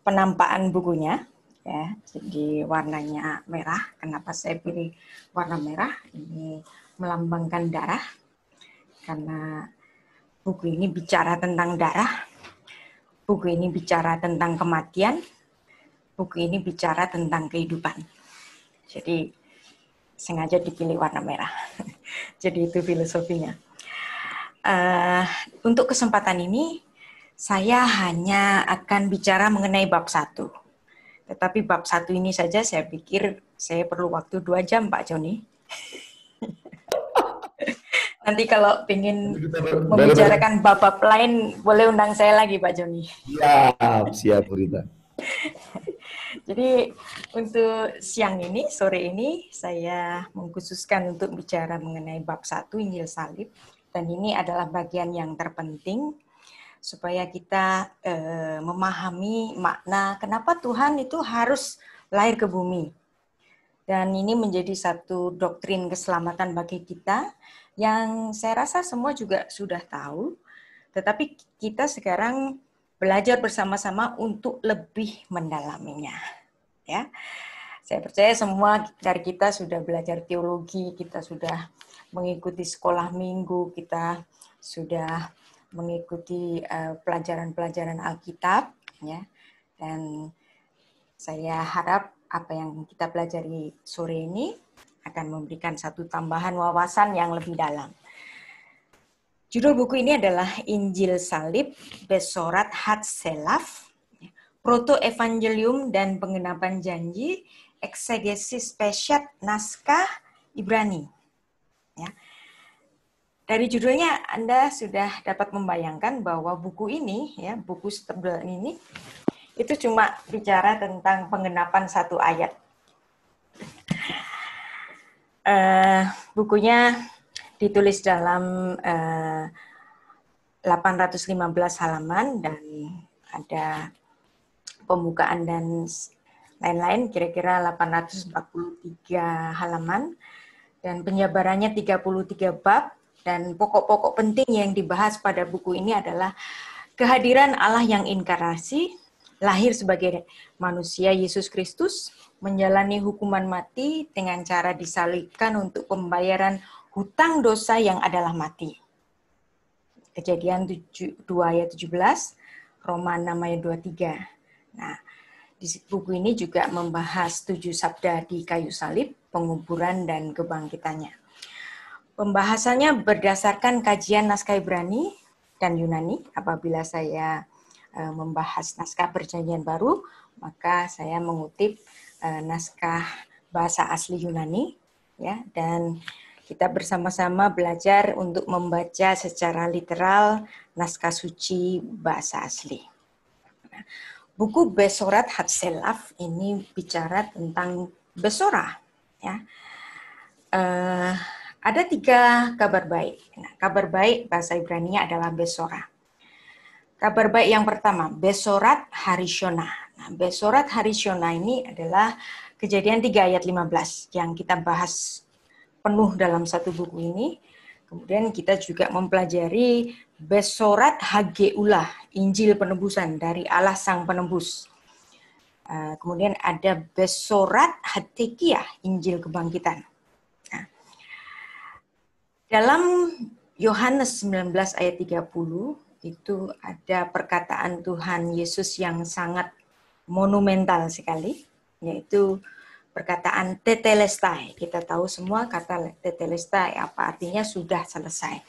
penampakan bukunya. Ya, jadi warnanya merah. Kenapa saya pilih warna merah? Ini melambangkan darah. Karena buku ini bicara tentang darah. Buku ini bicara tentang kematian. Buku ini bicara tentang kehidupan. Jadi sengaja dipilih warna merah. Jadi itu filosofinya. Untuk kesempatan ini, saya hanya akan bicara mengenai bab 1. Tetapi bab 1 ini saja saya pikir saya perlu waktu 2 jam, Pak Joni. Nanti kalau ingin membicarakan bab-bab lain, boleh undang saya lagi, Pak Joni. Siap, Bu Rita. Jadi untuk siang ini, sore ini, saya mengkhususkan untuk bicara mengenai bab 1 Injil Salib. Dan ini adalah bagian yang terpenting supaya kita memahami makna kenapa Tuhan itu harus lahir ke bumi. Dan ini menjadi satu doktrin keselamatan bagi kita yang saya rasa semua juga sudah tahu, tetapi kita sekarang belajar bersama-sama untuk lebih mendalaminya. Ya, saya percaya semua dari kita sudah belajar teologi, kita sudah mengikuti sekolah minggu, kita sudah mengikuti pelajaran-pelajaran Alkitab, ya. Dan saya harap apa yang kita pelajari sore ini akan memberikan satu tambahan wawasan yang lebih dalam. Judul buku ini adalah Injil Salib, Besorat Hatselaf, Proto-Evangelium dan Penggenapan Janji, Eksegesis Peshat Naskah Ibrani. Ya. Dari judulnya Anda sudah dapat membayangkan bahwa buku ini, ya, buku setebal ini, itu cuma bicara tentang penggenapan satu ayat. Bukunya ditulis dalam 815 halaman dan ada pembukaan dan lain-lain, kira-kira 843 halaman, dan penjabarannya 33 bab, dan pokok-pokok penting yang dibahas pada buku ini adalah kehadiran Allah yang inkarnasi, lahir sebagai manusia Yesus Kristus, menjalani hukuman mati dengan cara disalibkan untuk pembayaran hutang dosa yang adalah mati. Kejadian 2 ayat 17, Roma 6 ayat 23. Nah, di buku ini juga membahas 7 sabda di kayu salib, penguburan dan kebangkitannya. Pembahasannya berdasarkan kajian naskah Ibrani dan Yunani. Apabila saya membahas naskah Perjanjian Baru, maka saya mengutip naskah bahasa asli Yunani, ya, dan kita bersama-sama belajar untuk membaca secara literal naskah suci bahasa asli. Nah, buku Besorat Hatselaf ini bicara tentang Besorah, ya. Ada 3 kabar baik. Nah, kabar baik bahasa Ibrani-nya adalah Besorah. Kabar baik yang pertama, Besorat Harishona. Nah, Besorat Harishona ini adalah Kejadian 3 ayat 15 yang kita bahas penuh dalam satu buku ini. Kemudian kita juga mempelajari Besorat Hageulah, Injil penebusan dari Allah Sang Penebus. Kemudian ada Besorat Hatekiah, Injil kebangkitan. Nah, dalam Yohanes 19 ayat 30 itu ada perkataan Tuhan Yesus yang sangat monumental sekali, yaitu perkataan tetelestai. Kita tahu semua kata tetelestai apa artinya sudah selesai.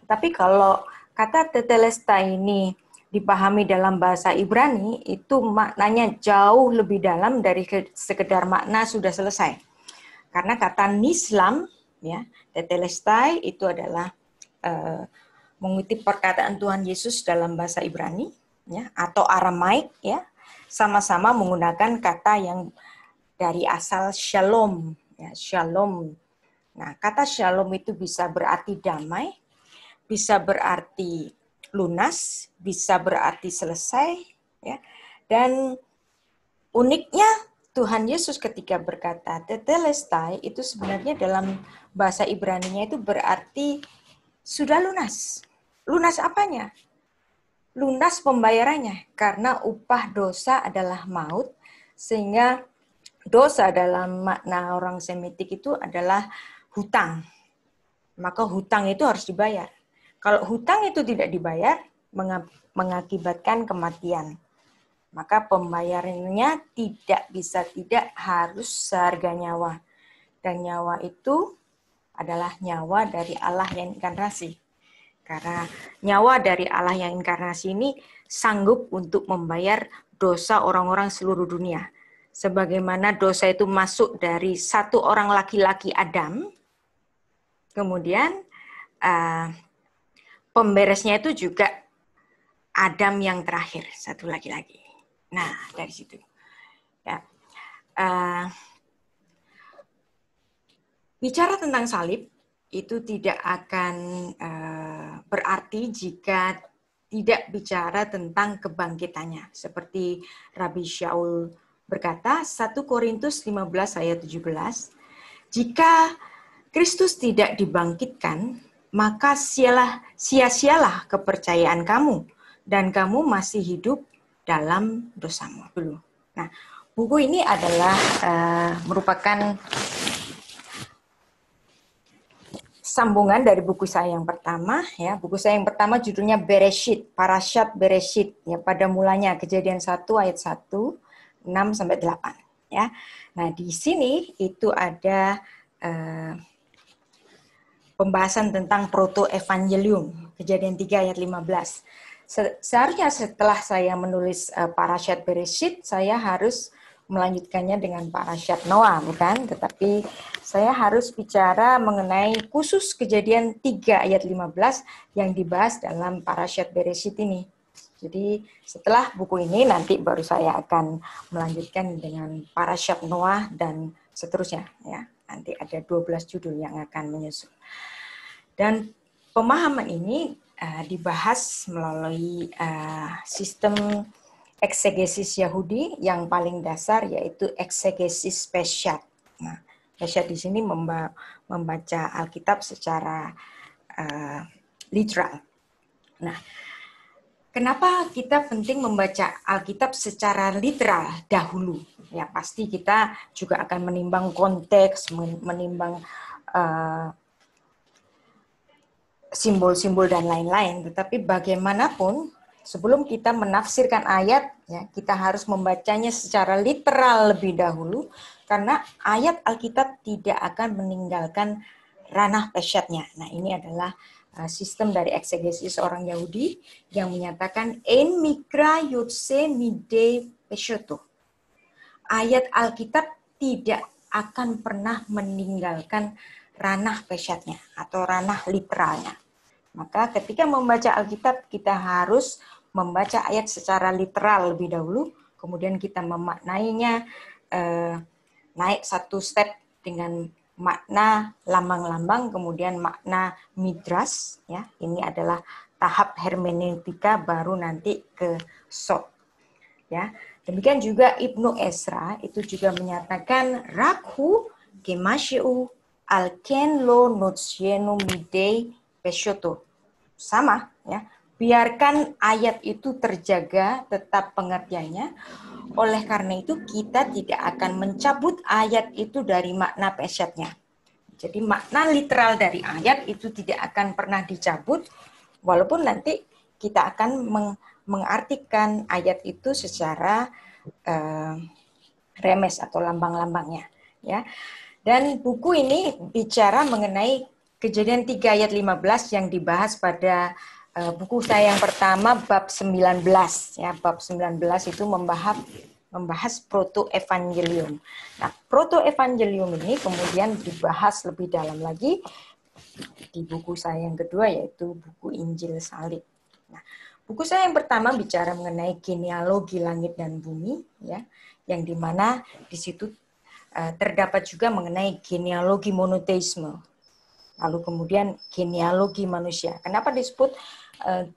Tapi kalau kata tetelestai ini dipahami dalam bahasa Ibrani, itu maknanya jauh lebih dalam dari sekedar makna sudah selesai. Karena kata nislam, ya, tetelestai itu adalah mengutip perkataan Tuhan Yesus dalam bahasa Ibrani, ya, atau Aramaik, ya, sama-sama menggunakan kata yang dari asal shalom, ya, shalom. Nah, kata shalom itu bisa berarti damai, bisa berarti lunas, bisa berarti selesai, ya. Dan uniknya Tuhan Yesus ketika berkata tetelestai itu sebenarnya dalam bahasa Ibrani-nya itu berarti sudah lunas. Lunas apanya? lunas pembayarannya, karena upah dosa adalah maut, sehingga dosa dalam makna orang Semitik itu adalah hutang. Maka hutang itu harus dibayar. Kalau hutang itu tidak dibayar, mengakibatkan kematian. Maka pembayarannya tidak bisa tidak harus seharga nyawa. Dan nyawa itu adalah nyawa dari Allah yang inkarnasi. Karena nyawa dari Allah yang inkarnasi ini sanggup untuk membayar dosa orang-orang seluruh dunia. Sebagaimana dosa itu masuk dari satu orang laki-laki Adam, kemudian pemberesnya itu juga Adam yang terakhir, satu laki-laki. Nah, dari situ. Ya. Bicara tentang salib, itu tidak akan berarti jika tidak bicara tentang kebangkitannya. Seperti Rabbi Shaul berkata, 1 Korintus 15 ayat 17, jika Kristus tidak dibangkitkan, maka sia-sialah kepercayaan kamu, dan kamu masih hidup dalam dosamu. Dulu. Nah, buku ini adalah merupakan sambungan dari buku saya yang pertama, ya. Buku saya yang pertama judulnya Bereshit, Parashat Bereshit, ya, pada mulanya Kejadian 1 ayat 1, 6 sampai 8, ya. Nah, di sini itu ada pembahasan tentang proto-evangelium, Kejadian 3 ayat 15. Seharusnya setelah saya menulis Parashat Bereshit, saya harus melanjutkannya dengan Parashat Noah, bukan? Tetapi saya harus bicara mengenai khusus Kejadian 3 ayat 15 yang dibahas dalam Parashat Bereshit ini. Jadi setelah buku ini nanti baru saya akan melanjutkan dengan Parashat Noah dan seterusnya, ya. Nanti ada 12 judul yang akan menyusul. Dan pemahaman ini dibahas melalui sistem eksegesis Yahudi yang paling dasar, yaitu eksegesis Peshat. Nah, Peshat di sini membaca Alkitab secara literal. Nah, kenapa kita penting membaca Alkitab secara literal dahulu? Ya, pasti kita juga akan menimbang konteks, menimbang simbol-simbol dan lain-lain. Tetapi bagaimanapun, sebelum kita menafsirkan ayat, ya, kita harus membacanya secara literal lebih dahulu, karena ayat Alkitab tidak akan meninggalkan ranah pesyatnya. Nah, ini adalah sistem dari eksegesis orang Yahudi yang menyatakan en mikra yotse mide pesyoto. Ayat Alkitab tidak akan pernah meninggalkan ranah pesyatnya atau ranah literalnya. Maka ketika membaca Alkitab, kita harus membaca ayat secara literal lebih dahulu, kemudian kita memaknainya naik satu step dengan makna lambang-lambang, kemudian makna midras, ya. Ini adalah tahap hermeneutika baru nanti ke sod. Ya. Demikian juga Ibnu Ezra itu juga menyatakan rakhu gemashiu alken lo notsienu midei pesyoto. Sama, ya. Biarkan ayat itu terjaga tetap pengertiannya. Oleh karena itu kita tidak akan mencabut ayat itu dari makna pesyatnya. Jadi makna literal dari ayat itu tidak akan pernah dicabut, walaupun nanti kita akan mengartikan ayat itu secara remes atau lambang-lambangnya, ya. Dan buku ini bicara mengenai Kejadian 3 ayat 15 yang dibahas pada buku saya yang pertama bab 19, ya. Bab 19 itu membahas proto-evangelium. Nah, proto-evangelium ini kemudian dibahas lebih dalam lagi di buku saya yang kedua, yaitu buku Injil Salib. Nah, buku saya yang pertama bicara mengenai genealogi langit dan bumi, ya, yang dimana di situ terdapat juga mengenai genealogi monoteisme. Lalu kemudian genealogi manusia. Kenapa disebut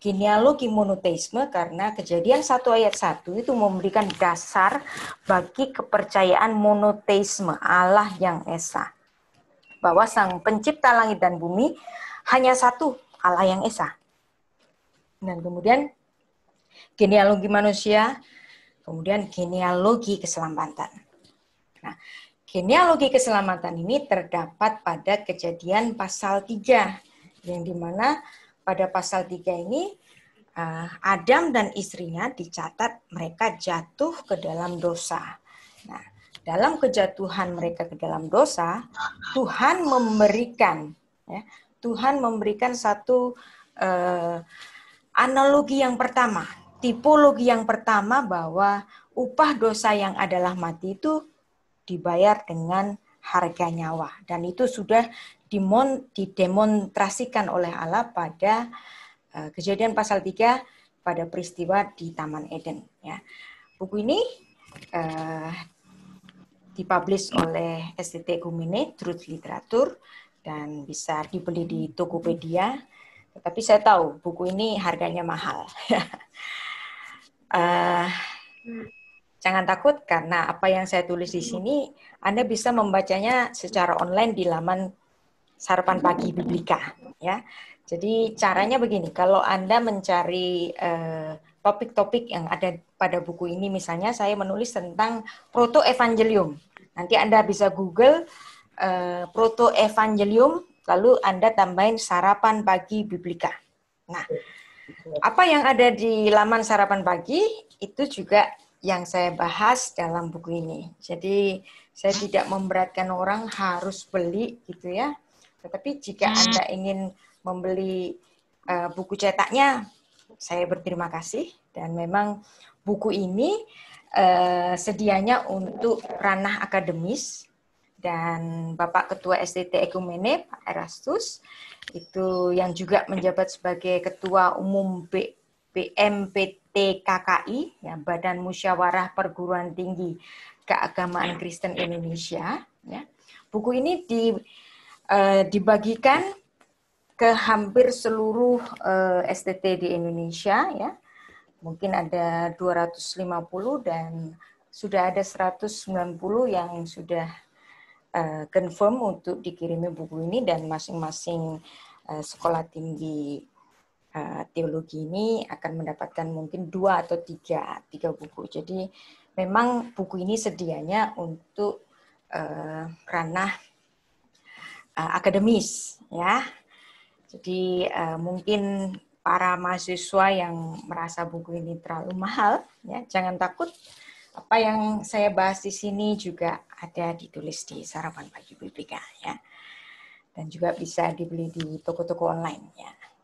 genealogi monoteisme? Karena Kejadian 1 ayat 1 itu memberikan dasar bagi kepercayaan monoteisme, Allah yang esa. Bahwa sang pencipta langit dan bumi hanya satu, Allah yang esa. Dan kemudian genealogi manusia, kemudian genealogi keselamatan. Nah, genealogi keselamatan ini terdapat pada Kejadian pasal 3, yang dimana pada pasal 3 ini Adam dan istrinya dicatat mereka jatuh ke dalam dosa. Nah, dalam kejatuhan mereka ke dalam dosa, Tuhan memberikan satu analogi yang pertama, tipologi yang pertama bahwa upah dosa yang adalah mati itu dibayar dengan harga nyawa, dan itu sudah didemonstrasikan oleh Allah pada Kejadian pasal 3 pada peristiwa di Taman Eden. Ya. Buku ini dipublish oleh STT Ekumene, Truth Literatur, dan bisa dibeli di Tokopedia. Tetapi saya tahu buku ini harganya mahal. Jangan takut, karena apa yang saya tulis di sini Anda bisa membacanya secara online di laman Sarapan Pagi Biblika. Ya. Jadi caranya begini, kalau Anda mencari topik-topik yang ada pada buku ini, misalnya saya menulis tentang proto-evangelium. Nanti Anda bisa Google proto-evangelium, lalu Anda tambahin Sarapan Pagi Biblika. Nah, apa yang ada di laman Sarapan Pagi, itu juga yang saya bahas dalam buku ini. Jadi, saya tidak memberatkan orang harus beli, gitu ya. Tetapi jika Anda ingin membeli buku cetaknya, saya berterima kasih. Dan memang buku ini sedianya untuk ranah akademis, dan Bapak Ketua STT Ekumene, Pak Erastus, itu yang juga menjabat sebagai Ketua Umum BMPT KKI, ya, Badan Musyawarah Perguruan Tinggi Keagamaan Kristen Indonesia. Ya. Buku ini dibagikan ke hampir seluruh STT di Indonesia, ya. Mungkin ada 250 dan sudah ada 190 yang sudah confirm untuk dikirimi buku ini, dan masing-masing sekolah tinggi teologi ini akan mendapatkan mungkin 2 atau 3 buku. Jadi memang buku ini sedianya untuk ranah akademis, ya. Jadi mungkin para mahasiswa yang merasa buku ini terlalu mahal, ya, jangan takut. Apa yang saya bahas di sini juga ada ditulis di Sarapan Pagi Biblika, ya. Dan juga bisa dibeli di toko-toko online, ya.